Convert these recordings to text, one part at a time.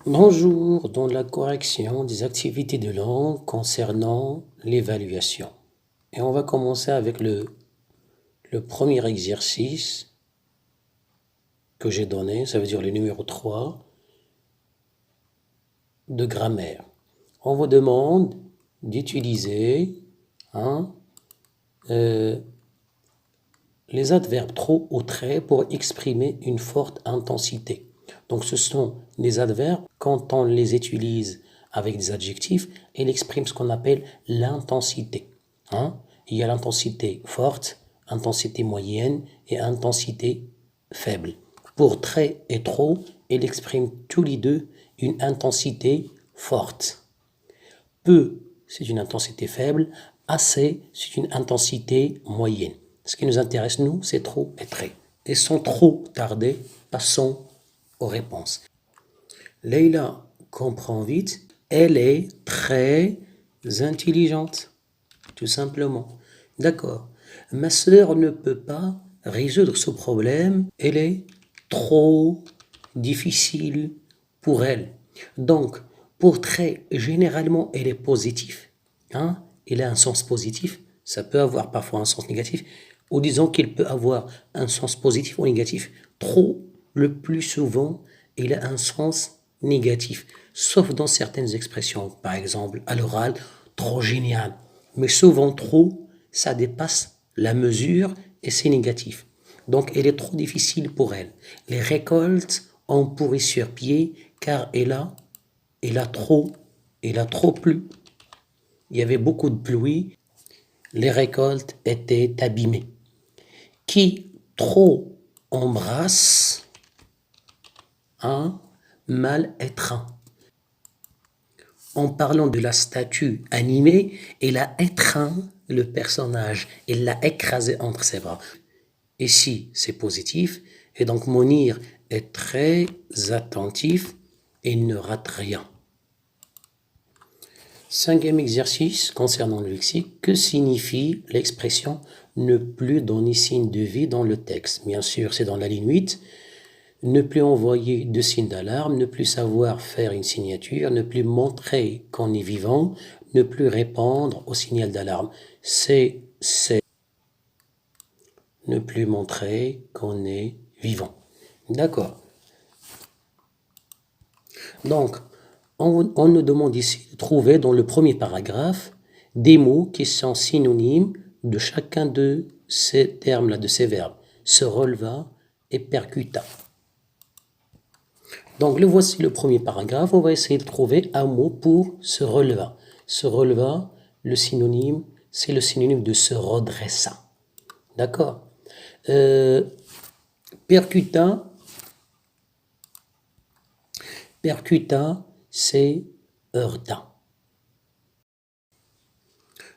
Bonjour, dans la correction des activités de langue concernant l'évaluation. Et on va commencer avec le premier exercice que j'ai donné, ça veut dire le numéro 3 de grammaire. On vous demande d'utiliser hein, euh, les adverbes trop ou très pour exprimer une forte intensité. Donc ce sont les adverbes, quand on les utilise avec des adjectifs, ils expriment ce qu'on appelle l'intensité. Hein. Il y a l'intensité forte, intensité moyenne et intensité faible. Pour très et trop, ils expriment tous les deux une intensité forte. Peu, c'est une intensité faible. Assez, c'est une intensité moyenne. Ce qui nous intéresse, nous, c'est trop et très. Et sans trop tarder, passons aux réponses. Leïla comprend vite. Elle est très intelligente, tout simplement. D'accord. Ma sœur ne peut pas résoudre ce problème. Elle est trop difficile pour elle. Donc, pour très, généralement, elle est positive. Hein? Il a un sens positif. Ça peut avoir parfois un sens négatif. Ou disons qu'il peut avoir un sens positif ou négatif. Trop, le plus souvent, il a un sens négatif. Sauf dans certaines expressions. Par exemple, à l'oral, trop génial. Mais souvent, trop, ça dépasse la mesure et c'est négatif. Donc, elle est trop difficile pour elle. Les récoltes ont pourri sur pied car elle a trop plu. Il y avait beaucoup de pluie. Les récoltes étaient abîmées. Qui trop embrasse un mal étreint. En parlant de la statue animée, il a étreint le personnage. Il l'a écrasé entre ses bras. Ici, c'est positif. Et donc, Monir est très attentif et il ne rate rien. Cinquième exercice concernant le lexique. Que signifie l'expression ne plus donner signe de vie dans le texte? Bien sûr, c'est dans la ligne 8. Ne plus envoyer de signe d'alarme, ne plus savoir faire une signature, ne plus montrer qu'on est vivant, ne plus répondre au signal d'alarme. C'est ne plus montrer qu'on est vivant. D'accord. Donc, on nous demande ici de trouver dans le premier paragraphe des mots qui sont synonymes de chacun de ces termes-là, de ces verbes. Se releva et percuta. Donc, le voici le premier paragraphe. On va essayer de trouver un mot pour se releva. Se releva, le synonyme, c'est le synonyme de se redressa. D'accord. Percuta, c'est heurta.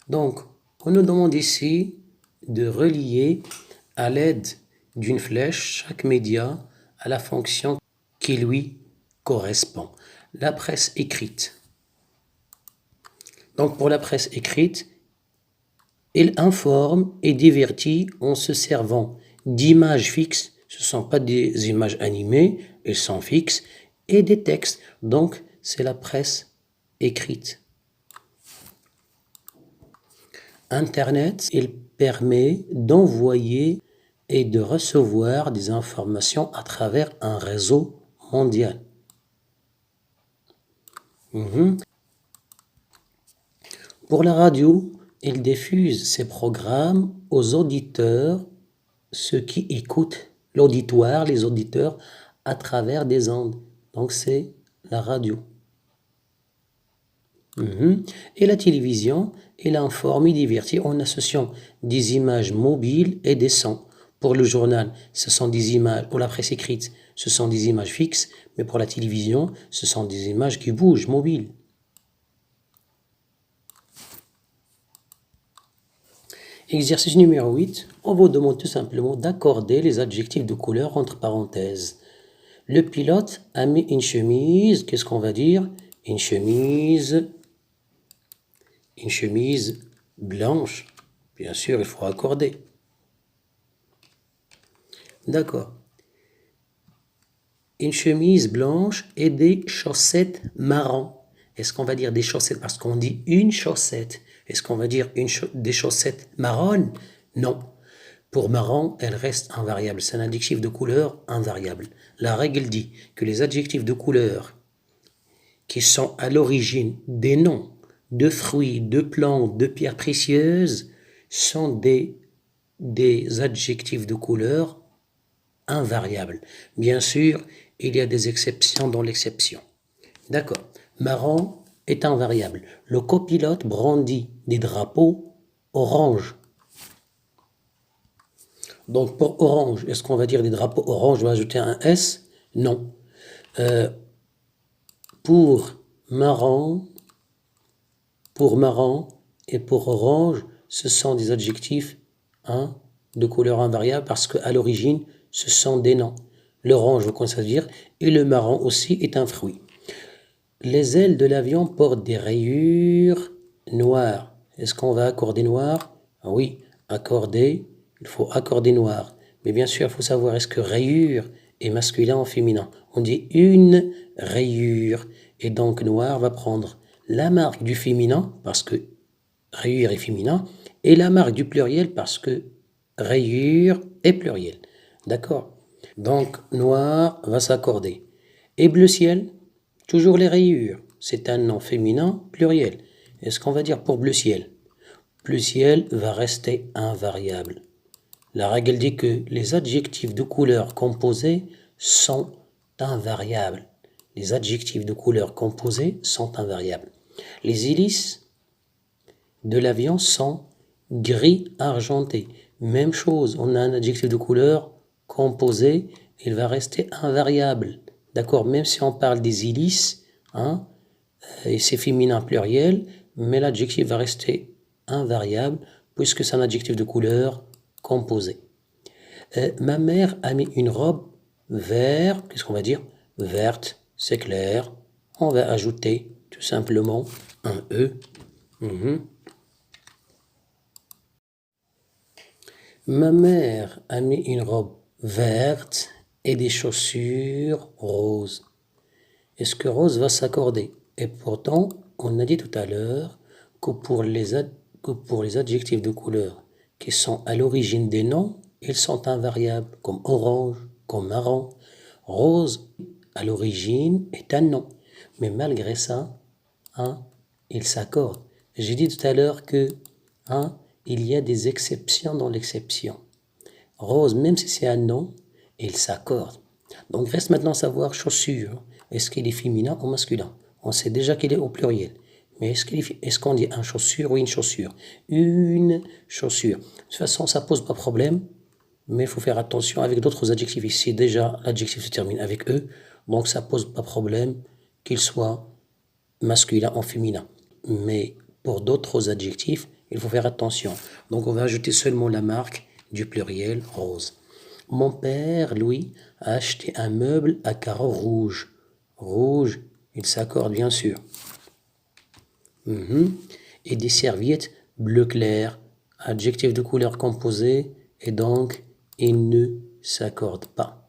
Donc, on nous demande ici de relier à l'aide d'une flèche chaque média à la fonction qui lui correspond. La presse écrite. Donc, pour la presse écrite, il informe et divertit en se servant d'images fixes. Ce ne sont pas des images animées, elles sont fixes, et des textes. Donc, c'est la presse écrite. Internet, il permet d'envoyer et de recevoir des informations à travers un réseau mondial. Pour la radio, il diffuse ses programmes aux auditeurs, ceux qui écoutent l'auditoire, les auditeurs, à travers des ondes. Donc c'est la radio. Et la télévision, elle informe et divertit en associant des images mobiles et des sons. Pour le journal, ce sont des images, pour la presse écrite, ce sont des images fixes, mais pour la télévision, ce sont des images qui bougent, mobiles. Exercice numéro 8, on vous demande tout simplement d'accorder les adjectifs de couleur entre parenthèses. Le pilote a mis une chemise, qu'est-ce qu'on va dire? Une chemise blanche. Bien sûr, il faut accorder. D'accord. une chemise blanche et des chaussettes marron. Est-ce qu'on va dire des chaussettes parce qu'on dit une chaussette? Est-ce qu'on va dire des chaussettes marron? Non. Pour marron, elle reste invariable. C'est un adjectif de couleur invariable. La règle dit que les adjectifs de couleur qui sont à l'origine des noms de fruits, de plantes, de pierres précieuses sont des adjectifs de couleur invariables. Bien sûr, il y a des exceptions dans l'exception. D'accord. Marron est invariable. Le copilote brandit des drapeaux orange. Donc pour orange, est-ce qu'on va dire des drapeaux orange, je vais ajouter un S? Non. Pour marron et pour orange, ce sont des adjectifs de couleur invariable parce qu'à l'origine, ce sont des noms. L'orange, vous connaissez dire, et le marron aussi est un fruit. Les ailes de l'avion portent des rayures noires. Est-ce qu'on va accorder noir? Ah oui, accorder, il faut accorder noir. Mais bien sûr, il faut savoir est-ce que rayure est masculin ou féminin. On dit une rayure. Et donc noir va prendre la marque du féminin, parce que rayure est féminin, et la marque du pluriel, parce que rayure est pluriel. D'accord? Donc noir va s'accorder. Et bleu ciel? Toujours les rayures. C'est un nom féminin pluriel. Est-ce qu'on va dire pour bleu ciel? Bleu ciel va rester invariable. La règle dit que les adjectifs de couleur composés sont invariables. Les adjectifs de couleur composés sont invariables. Les hélices de l'avion sont gris argenté. Même chose, on a un adjectif de couleur composé, il va rester invariable. D'accord, même si on parle des hélices, et c'est féminin pluriel, mais l'adjectif va rester invariable puisque c'est un adjectif de couleur composé. Ma mère a mis une robe verte, qu'est-ce qu'on va dire? Verte, c'est clair. On va ajouter tout simplement un E. Ma mère a mis une robe verte et des chaussures roses. Est-ce que rose va s'accorder? Et pourtant, on a dit tout à l'heure que pour les adjectifs de couleur qui sont à l'origine des noms, ils sont invariables, comme orange, comme marron. Rose, à l'origine, est un nom. Mais malgré ça, il s'accorde. J'ai dit tout à l'heure que il y a des exceptions dans l'exception. Rose, même si c'est un nom, il s'accorde. Donc reste maintenant à savoir chaussure. Est-ce qu'il est féminin ou masculin? On sait déjà qu'il est au pluriel. Mais est-ce qu'on dit un chaussure ou une chaussure? Une chaussure. De toute façon, ça pose pas de problème. Mais il faut faire attention avec d'autres adjectifs. Ici, déjà, l'adjectif se termine avec E. Donc ça pose pas de problème qu'il soit masculin ou féminin. Mais pour d'autres adjectifs, il faut faire attention. Donc on va ajouter seulement la marque du pluriel rose. Mon père, Louis, a acheté un meuble à carreaux rouges. Rouge, il s'accorde bien sûr. Et des serviettes bleu clair, adjectif de couleur composée, et donc il ne s'accorde pas.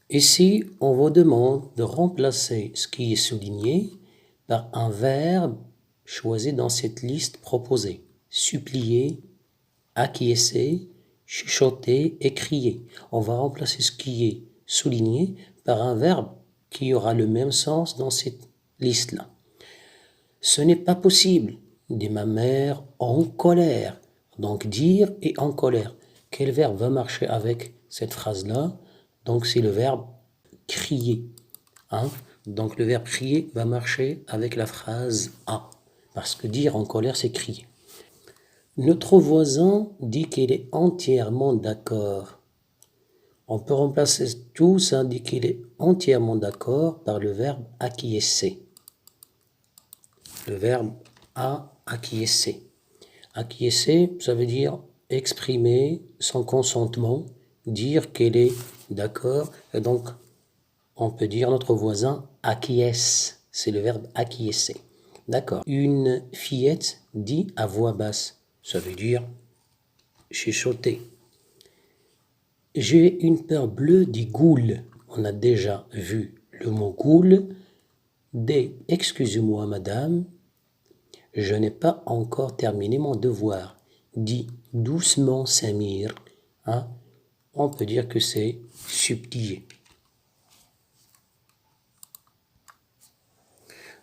Ici, on vous demande de remplacer ce qui est souligné par un verbe choisi dans cette liste proposée. Supplier, acquiescer, chuchoter et crier. On va remplacer ce qui est souligné par un verbe qui aura le même sens dans cette liste-là. Ce n'est pas possible, dit ma mère en colère. Donc dire et en colère. Quel verbe va marcher avec cette phrase-là? Donc c'est le verbe crier. Donc le verbe crier va marcher avec la phrase a. Parce que dire en colère, c'est crier. Notre voisin dit qu'il est entièrement d'accord. On peut remplacer tout ça, dit qu'il est entièrement d'accord par le verbe acquiescer. Le verbe acquiescer. Acquiescer, ça veut dire exprimer son consentement, dire qu'elle est d'accord. Et donc, on peut dire notre voisin acquiesce. C'est le verbe acquiescer. D'accord. Une fillette dit à voix basse. Ça veut dire chuchoter. J'ai une peur bleue des goules. On a déjà vu le mot goule. D. Excusez-moi, madame, je n'ai pas encore terminé mon devoir. Dis doucement, Samir. Hein? On peut dire que c'est subtil.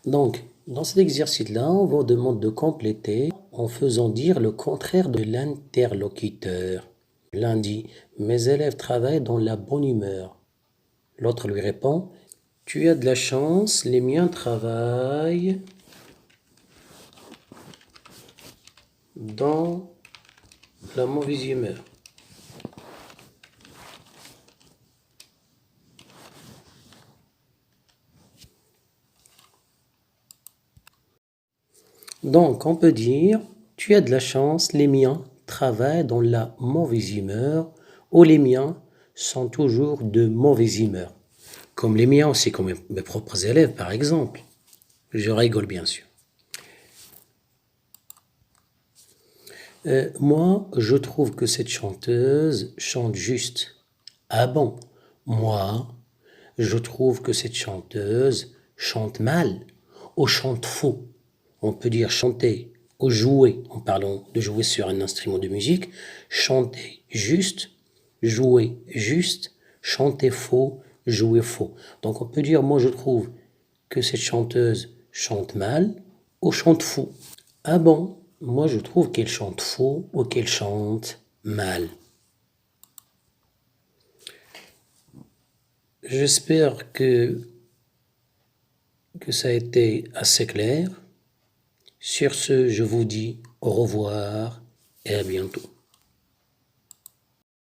Donc, dans cet exercice-là, on vous demande de compléter en faisant dire le contraire de l'interlocuteur. L'un dit « Mes élèves travaillent dans la bonne humeur ». L'autre lui répond « Tu as de la chance, les miens travaillent dans la mauvaise humeur ». Donc, on peut dire « Tu as de la chance, les miens travaillent dans la mauvaise humeur » ou « Les miens sont toujours de mauvaise humeur ». Comme les miens aussi, comme mes propres élèves, par exemple. Je rigole, bien sûr. Moi, je trouve que cette chanteuse chante juste. Ah bon? Moi, je trouve que cette chanteuse chante mal ou chante faux. On peut dire chanter ou jouer, en parlant de jouer sur un instrument de musique, chanter juste, jouer juste, chanter faux, jouer faux. Donc on peut dire, moi je trouve que cette chanteuse chante mal ou chante faux. Ah bon, moi je trouve qu'elle chante faux ou qu'elle chante mal. J'espère que ça a été assez clair. Sur ce, je vous dis au revoir et à bientôt.